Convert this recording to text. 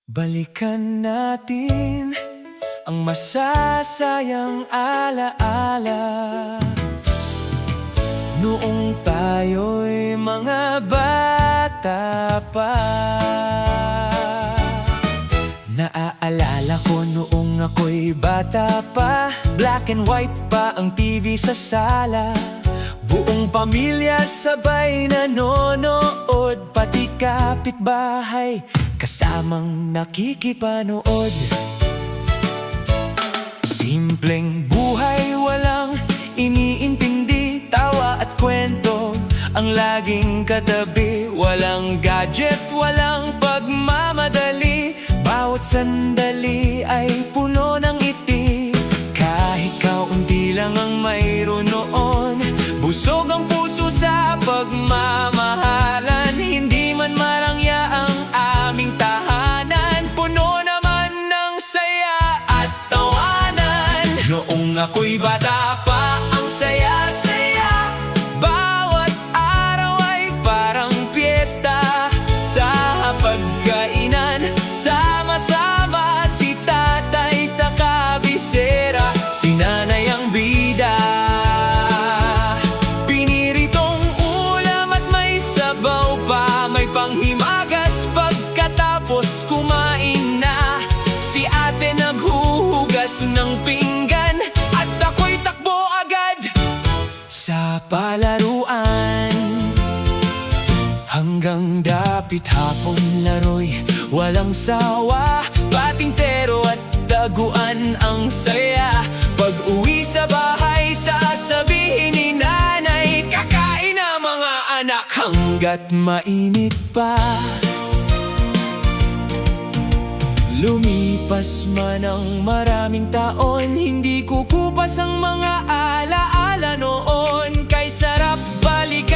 Balikan natin ang masasayang alaala noong tayo'y mga bata pa. Naaalala ko noong ako'y bata pa, black and white pa ang TV sa sala. Buong pamilya sabay nanonood, pati kapitbahay kasamang nakikipanood. Simpleng buhay, walang iniintindi, tawa at kwento ang laging katabi. Walang gadget, walang pagmamadali, bawat sandali ay puno ng ngiti. Kahit kaunti lang ang mayroon noon, busog ang puso sa pagmamahalan. Hindi man marangya ang aming tahanan, puno naman ng saya at tawanan. Noong ako'y bata pa, ang saya-saya, bawat araw ay parang piyesta. Sa pagkainan, sama-sama, si tatay sa kabisera, si nanay ang bida. Piniritong ulam at may sabaw pa, may panghimagas pagkatapos kumain na. Si ate naghuhugas ng pinggan at ako'y takbo agad sa palaruan. Hanggang dapit hapon laro'y walang sawa, patintero at daguan ang saya. Pag-uwi sa bahay, sasabihin ni nanay, kakain na mga anak hanggat mainit pa. Lumipas man ang maraming taon, hindi kukupas ang mga alaala noon. Kay sarap balik